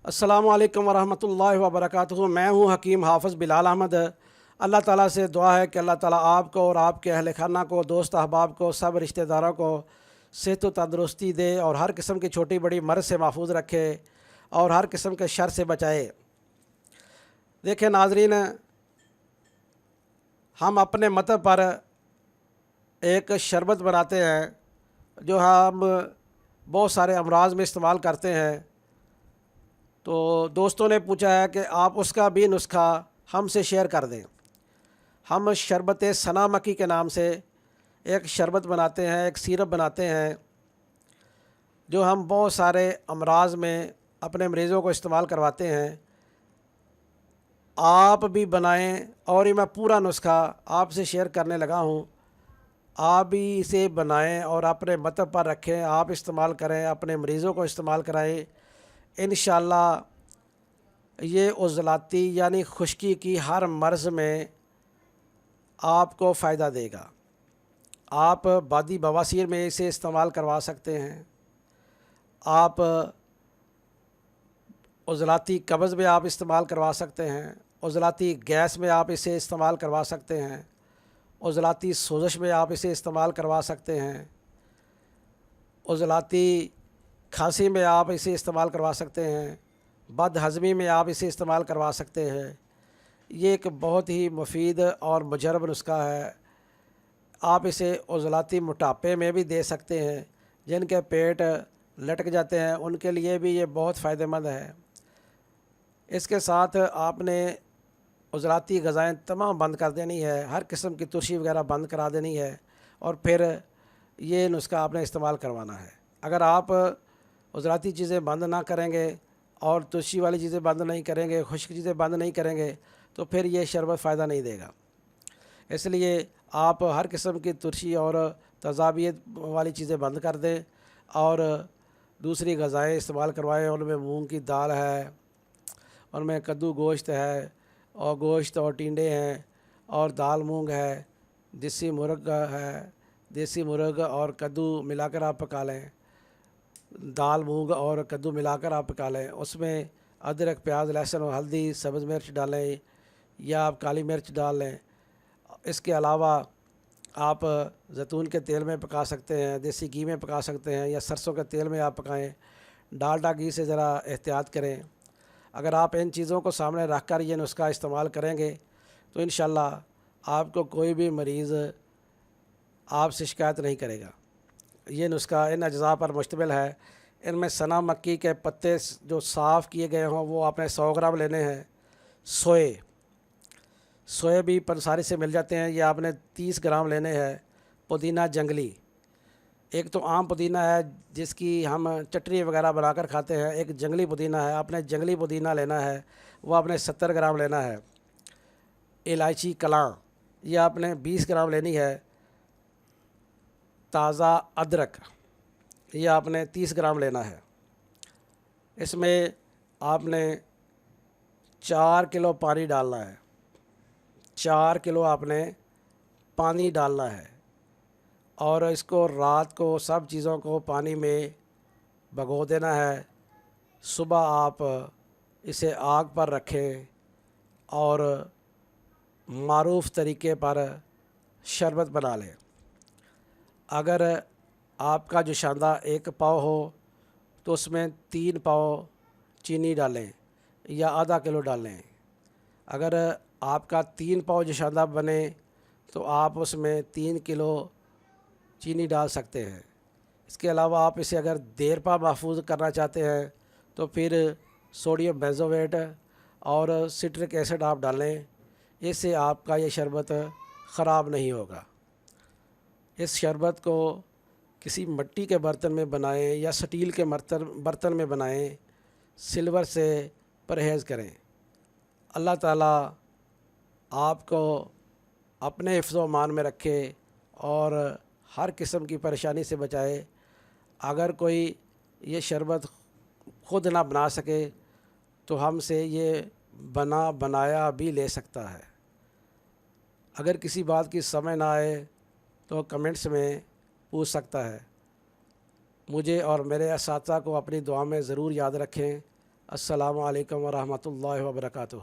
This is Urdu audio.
السلام علیکم ورحمۃ اللہ وبرکاتہ۔ میں ہوں حکیم حافظ بلال احمد۔ اللہ تعالیٰ سے دعا ہے کہ اللہ تعالیٰ آپ کو اور آپ کے اہل خانہ کو، دوست احباب کو، سب رشتہ داروں کو صحت و تندرستی دے اور ہر قسم کی چھوٹی بڑی مرض سے محفوظ رکھے اور ہر قسم کے شر سے بچائے۔ دیکھیں ناظرین، ہم اپنے مطلب پر ایک شربت بناتے ہیں جو ہم بہت سارے امراض میں استعمال کرتے ہیں۔ تو دوستوں نے پوچھا ہے کہ آپ اس کا بھی نسخہ ہم سے شیئر کر دیں۔ ہم شربت ثنا مکی کے نام سے ایک شربت بناتے ہیں، ایک سیرپ بناتے ہیں جو ہم بہت سارے امراض میں اپنے مریضوں کو استعمال کرواتے ہیں۔ آپ بھی بنائیں اور یہ میں پورا نسخہ آپ سے شیئر کرنے لگا ہوں۔ آپ بھی اسے بنائیں اور اپنے مطلب پر رکھیں، آپ استعمال کریں، اپنے مریضوں کو استعمال کرائیں۔ انشاءاللہ یہ عضلاتی یعنی خشکی کی ہر مرض میں آپ کو فائدہ دے گا۔ آپ بادی بواسیر میں اسے استعمال کروا سکتے ہیں، آپ عضلاتی قبض میں آپ استعمال کروا سکتے ہیں، عضلاتی گیس میں آپ اسے استعمال کروا سکتے ہیں، عضلاتی سوزش میں آپ اسے استعمال کروا سکتے ہیں، عضلاتی کھانسی میں آپ اسے استعمال کروا سکتے ہیں، بد ہضمی میں آپ اسے استعمال کروا سکتے ہیں۔ یہ ایک بہت ہی مفید اور مجرب نسخہ ہے۔ آپ اسے عضلاتی موٹاپے میں بھی دے سکتے ہیں، جن کے پیٹ لٹک جاتے ہیں ان کے لیے بھی یہ بہت فائدہ مند ہے۔ اس کے ساتھ آپ نے عضلاتی غذائیں تمام بند کر دینی ہے، ہر قسم کی ترشی وغیرہ بند کرا دینی ہے، اور پھر یہ نسخہ آپ نے استعمال کروانا ہے۔ اگر آپ عضلاتی چیزیں بند نہ کریں گے اور ترشی والی چیزیں بند نہیں کریں گے، خشک چیزیں بند نہیں کریں گے تو پھر یہ شربت فائدہ نہیں دے گا۔ اس لیے آپ ہر قسم کی ترشی اور تیزابیت والی چیزیں بند کر دیں اور دوسری غذائیں استعمال کروائیں۔ ان میں مونگ کی دال ہے، ان میں کدو گوشت ہے، اور گوشت اور ٹینڈے ہیں، اور دال مونگ ہے، دیسی مرغ ہے، دیسی مرغ اور کدو ملا کر آپ پکا لیں، دال مونگ اور کدو ملا کر آپ پکا لیں۔ اس میں ادرک، پیاز، لہسن اور ہلدی، سبز مرچ ڈالیں یا آپ کالی مرچ ڈال لیں۔ اس کے علاوہ آپ زیتون کے تیل میں پکا سکتے ہیں، دیسی گھی میں پکا سکتے ہیں، یا سرسوں کے تیل میں آپ پکائیں۔ ڈالڈا گھی سے ذرا احتیاط کریں۔ اگر آپ ان چیزوں کو سامنے رکھ کر یہ نسخہ استعمال کریں گے تو انشاءاللہ آپ کو کوئی بھی مریض آپ سے شکایت نہیں کرے گا۔ یہ نسخہ ان اجزاء پر مشتمل ہے۔ ان میں ثنا مکی کے پتے جو صاف کیے گئے ہوں وہ آپ نے 100 گرام لینے ہیں۔ سوئے بھی پنساری سے مل جاتے ہیں، یہ آپ نے 30 گرام لینے ہیں۔ پودینہ جنگلی، ایک تو عام پودینہ ہے جس کی ہم چٹنی وغیرہ بنا کر کھاتے ہیں، ایک جنگلی پودینہ ہے، آپ نے جنگلی پودینہ لینا ہے، وہ آپ نے 70 گرام لینا ہے۔ الائچی کلاں، یہ آپ نے 20 گرام لینی ہے۔ تازہ ادرک، یہ آپ نے 30 گرام لینا ہے۔ اس میں آپ نے 4 کلو پانی ڈالنا ہے، 4 کلو آپ نے پانی ڈالنا ہے، اور اس کو رات کو سب چیزوں کو پانی میں بھگو دینا ہے۔ صبح آپ اسے آگ پر رکھیں اور معروف طریقے پر شربت بنا لیں۔ اگر آپ کا جوشاندہ 1 پاؤ ہو تو اس میں 3 پاؤ چینی ڈالیں یا آدھا کلو ڈالیں۔ اگر آپ کا 3 پاؤ جوشاندہ بنے تو آپ اس میں 3 کلو چینی ڈال سکتے ہیں۔ اس کے علاوہ آپ اسے اگر دیر پا محفوظ کرنا چاہتے ہیں تو پھر سوڈیم بینزویٹ اور سٹرک ایسڈ آپ ڈالیں، اس سے آپ کا یہ شربت خراب نہیں ہوگا۔ اس شربت کو کسی مٹی کے برتن میں بنائیں یا سٹیل کے برتن میں بنائیں، سلور سے پرہیز کریں۔ اللہ تعالیٰ آپ کو اپنے حفظ و امان میں رکھے اور ہر قسم کی پریشانی سے بچائے۔ اگر کوئی یہ شربت خود نہ بنا سکے تو ہم سے یہ بنایا بھی لے سکتا ہے۔ اگر کسی بات کی سمجھ نہ آئے تو کمنٹس میں پوچھ سکتا ہے۔ مجھے اور میرے اساتذہ کو اپنی دعا میں ضرور یاد رکھیں۔ السلام علیکم ورحمۃ اللہ وبرکاتہ۔